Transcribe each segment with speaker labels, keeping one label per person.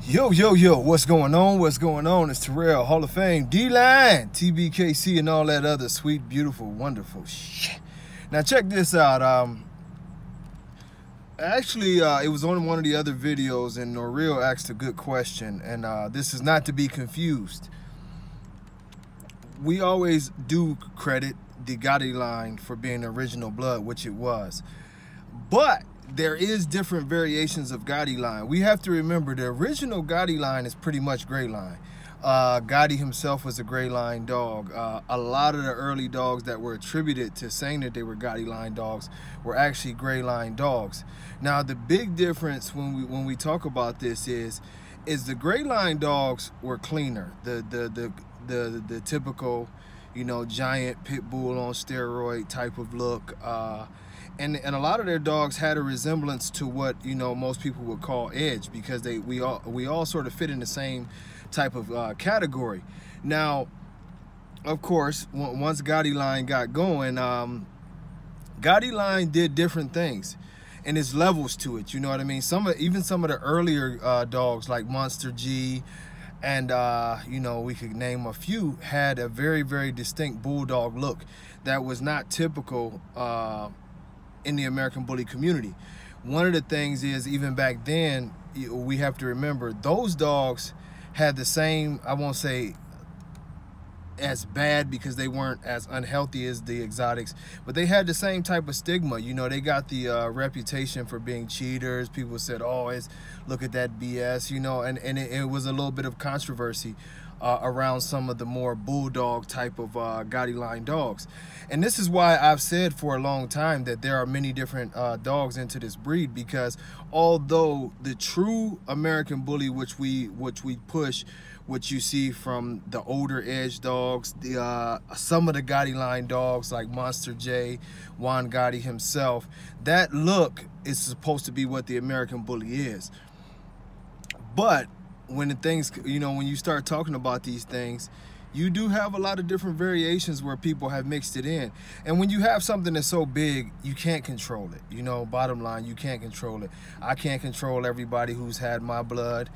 Speaker 1: Yo, what's going on? What's going on? It's Terrell, Hall of Fame, D-Line, TBKC, and all that other sweet, beautiful, wonderful shit. Now, check this out. Actually, it was on one of the other videos, and Norreal asked a good question, and this is not to be confused. We always do credit the Gotti line for being the original blood, which it was. But there is different variations of Gotti line. We have to remember the original Gotti line is pretty much gray line. Gotti himself was a gray line dog. A lot of the early dogs that were attributed to saying that they were Gotti line dogs were actually gray line dogs. Now the big difference when we talk about this is the gray line dogs were cleaner. The typical, you know, giant pit bull on steroid type of look. And a lot of their dogs had a resemblance to what, you know, most people would call edge, because we all sort of fit in the same type of category. Now, of course, once Gotti line got going, Gotti line did different things, and there's levels to it. You know what I mean? Even some of the earlier dogs like Monster G, and you know, we could name a few, had a very, very distinct bulldog look that was not typical in the American Bully community. One of the things is, even back then, we have to remember those dogs had the same, I won't say as bad because they weren't as unhealthy as the exotics, but they had the same type of stigma. You know, they got the reputation for being cheaters. People said, oh, look at that BS, you know, and it was a little bit of controversy around some of the more bulldog type of Gotti line dogs. And this is why I've said for a long time that there are many different dogs into this breed, because although the true American Bully, which we push, what you see from the older edge dogs, some of the Gotti line dogs like Monster J, Juan Gotti himself, that look is supposed to be what the American Bully is. But when the things, you know, when you start talking about these things, you do have a lot of different variations where people have mixed it in. And when you have something that's so big, you can't control it. You know, bottom line, you can't control it. I can't control everybody who's had my blood,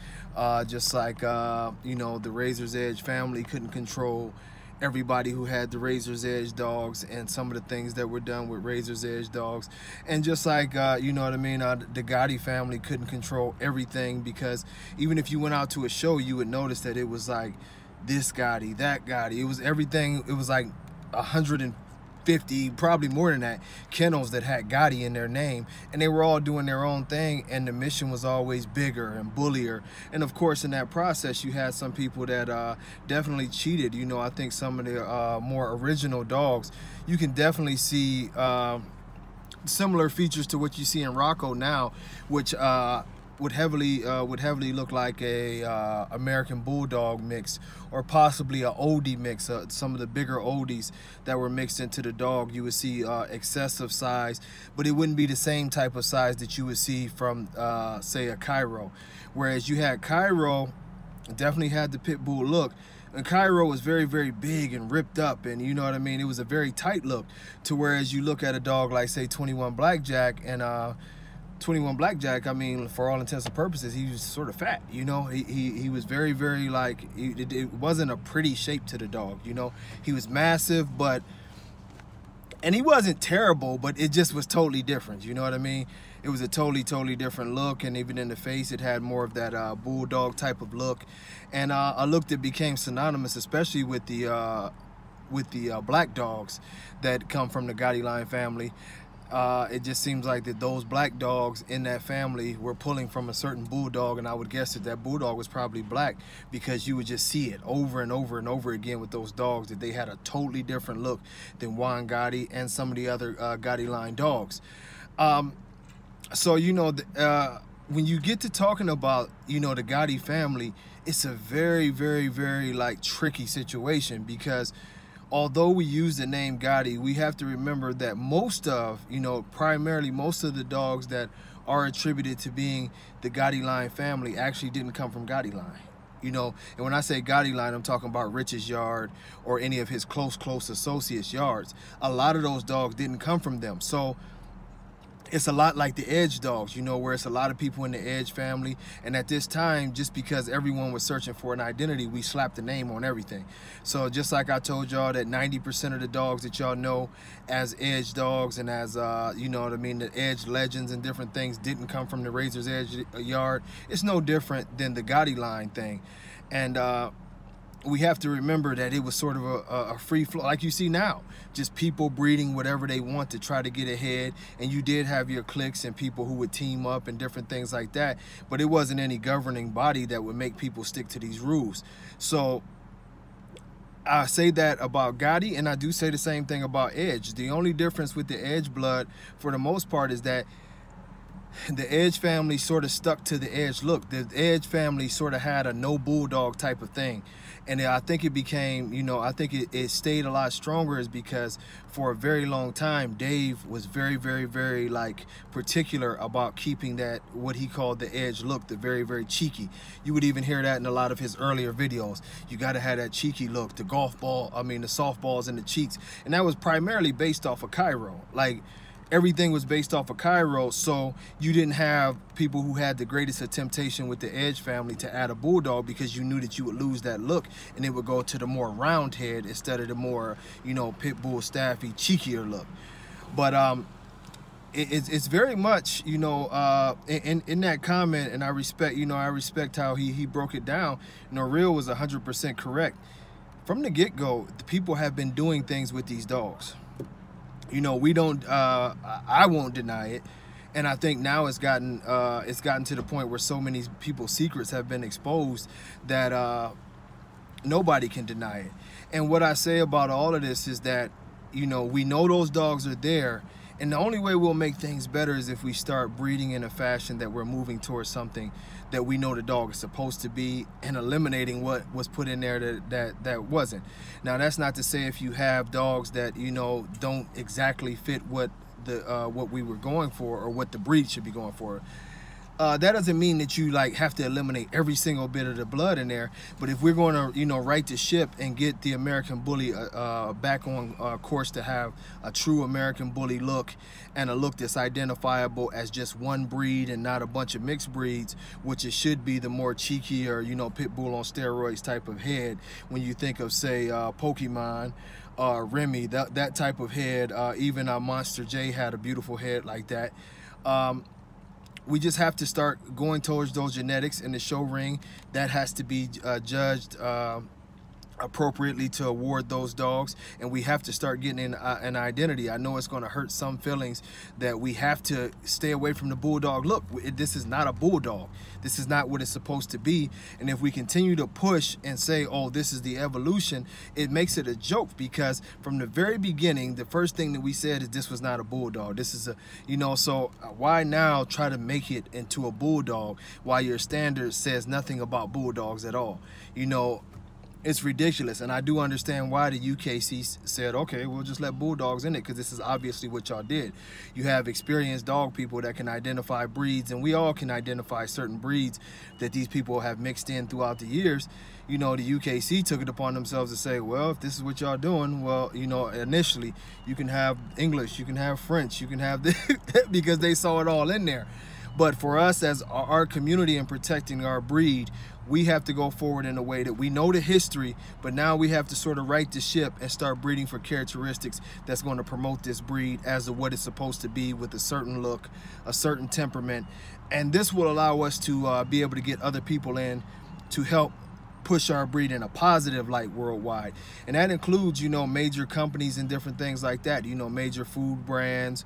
Speaker 1: just like, you know, the Razor's Edge family couldn't control everybody who had the Razor's Edge dogs and some of the things that were done with Razor's Edge dogs. And just like, you know what I mean, the Gotti family couldn't control everything, because even if you went out to a show, you would notice that it was like this Gotti, that Gotti. It was everything. It was like 150, probably more than that, kennels that had Gotti in their name, and they were all doing their own thing, and the mission was always bigger and bullier. And of course, in that process, you had some people that definitely cheated. You know, I think some of the more original dogs, you can definitely see similar features to what you see in Rocco now, which would heavily look like a American Bulldog mix, or possibly a oldie mix. Some of the bigger oldies that were mixed into the dog, you would see excessive size, but it wouldn't be the same type of size that you would see from say a Cairo. Whereas you had Cairo, definitely had the pit bull look, and Cairo was very, very big and ripped up, and you know what I mean, it was a very tight look. To whereas you look at a dog like, say, 21 Blackjack, and 21 Blackjack, I mean, for all intents and purposes, he was sort of fat, you know. He was very, very, like, it wasn't a pretty shape to the dog, you know. He was massive, and he wasn't terrible, but it just was totally different, you know what I mean. It was a totally different look, and even in the face, it had more of that bulldog type of look, and a look that became synonymous, especially with the black dogs that come from the Gotti line family. It just seems like that those black dogs in that family were pulling from a certain bulldog, and I would guess that that bulldog was probably black, because you would just see it over and over and over again with those dogs, that they had a totally different look than Juan Gotti and some of the other Gotti line dogs. So, you know, when you get to talking about, you know, the Gotti family, it's a very, very like tricky situation, because although we use the name Gotti, we have to remember that most of, you know, primarily most of the dogs that are attributed to being the Gotti line family actually didn't come from Gotti line. You know, and when I say Gotti line, I'm talking about Rich's yard or any of his close associates' yards. A lot of those dogs didn't come from them. So it's a lot like the Edge dogs, you know, where it's a lot of people in the Edge family. And at this time, just because everyone was searching for an identity, we slapped the name on everything. So just like I told y'all that 90% of the dogs that y'all know as Edge dogs and as, you know what I mean, the Edge legends and different things didn't come from the Razor's Edge yard. It's no different than the Gotti line thing. And we have to remember that it was sort of a free flow, like you see now, just people breeding whatever they want to try to get ahead. And you did have your cliques and people who would team up and different things like that, but it wasn't any governing body that would make people stick to these rules. So I say that about Gotti, and I do say the same thing about Edge. The only difference with the Edge blood, for the most part, is that the Edge family sort of stuck to the Edge look. The Edge family sort of had a no Bulldog type of thing. And I think it became, you know, I think it stayed a lot stronger is because for a very long time, Dave was very, very, very like particular about keeping that, what he called the Edge look, the very, very cheeky. You would even hear that in a lot of his earlier videos. You got to have that cheeky look, the golf ball, I mean, the softballs in the cheeks. And that was primarily based off of Cairo. Like, everything was based off of Cairo, so you didn't have people who had the greatest of temptation with the Edge family to add a Bulldog, because you knew that you would lose that look and it would go to the more round head instead of the more, you know, pit bull staffy, cheekier look. But it's very much, you know, in that comment, and I respect, you know, I respect how he broke it down. You know, Real was 100% correct. From the get-go, the people have been doing things with these dogs. You know, we don't, I won't deny it. And I think now it's gotten to the point where so many people's secrets have been exposed that nobody can deny it. And what I say about all of this is that, you know, we know those dogs are there. And the only way we'll make things better is if we start breeding in a fashion that we're moving towards something that we know the dog is supposed to be, and eliminating what was put in there that wasn't. Now, that's not to say if you have dogs that, you know, don't exactly fit what we were going for or what the breed should be going for. That doesn't mean that you like have to eliminate every single bit of the blood in there. But if we're going to, you know, right the ship and get the American Bully back on course to have a true American Bully look, and a look that's identifiable as just one breed and not a bunch of mixed breeds, which it should be, the more cheeky or, you know, pit bull on steroids type of head. When you think of, say, Pokemon, Remy, that type of head, even Monster J had a beautiful head like that. We just have to start going towards those genetics in the show ring. That has to be judged appropriately to award those dogs, and we have to start getting in an identity. I know it's going to hurt some feelings that we have to stay away from the Bulldog look. This is not a Bulldog. This is not what it's supposed to be. And if we continue to push and say, oh, this is the evolution, it makes it a joke, because from the very beginning, the first thing that we said is this was not a Bulldog. This is a, you know, so why now try to make it into a Bulldog while your standard says nothing about Bulldogs at all? You know, it's ridiculous. And I do understand why the UKC said, okay, we'll just let Bulldogs in it, because this is obviously what y'all did. You have experienced dog people that can identify breeds, and we all can identify certain breeds that these people have mixed in throughout the years. You know, the UKC took it upon themselves to say, well, if this is what y'all doing, well, you know, initially you can have English, you can have French, you can have this, because they saw it all in there. But for us as our community and protecting our breed, we have to go forward in a way that we know the history, but now we have to sort of right the ship and start breeding for characteristics that's going to promote this breed as to what it's supposed to be, with a certain look, a certain temperament. And this will allow us to be able to get other people in to help push our breed in a positive light worldwide. And that includes, you know, major companies and different things like that, you know, major food brands,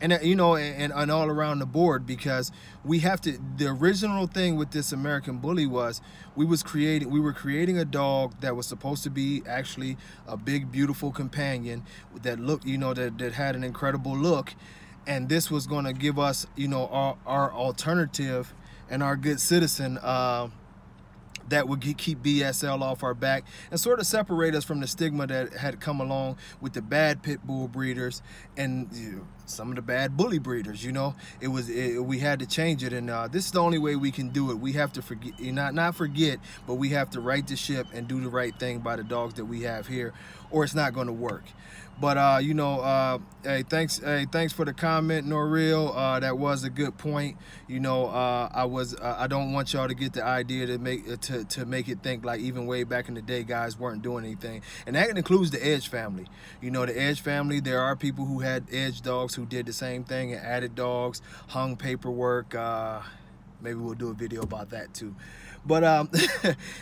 Speaker 1: and you know, and all around the board, because we have to. The original thing with this American Bully was we were creating a dog that was supposed to be actually a big, beautiful companion that looked, you know, that had an incredible look, and this was going to give us, you know, our alternative and our good citizen that would keep BSL off our back and sort of separate us from the stigma that had come along with the bad pit bull breeders. And some of the bad bully breeders. You know, we had to change it, and this is the only way we can do it. We have to forget, not forget, but we have to right the ship and do the right thing by the dogs that we have here, or it's not going to work. But you know, hey, thanks for the comment, Norreal. That was a good point. You know, I don't want y'all to get the idea to make it think like even way back in the day, guys weren't doing anything, and that includes the Edge family. You know, the Edge family. There are people who had Edge dogs who did the same thing and added dogs, hung paperwork. Maybe we'll do a video about that too. But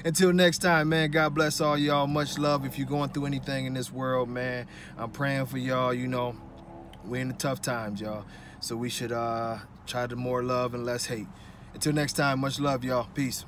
Speaker 1: until next time, man, God bless all y'all. Much love. If you're going through anything in this world, man, I'm praying for y'all. You know, we're in the tough times, y'all. So we should try to more love and less hate. Until next time, much love, y'all. Peace.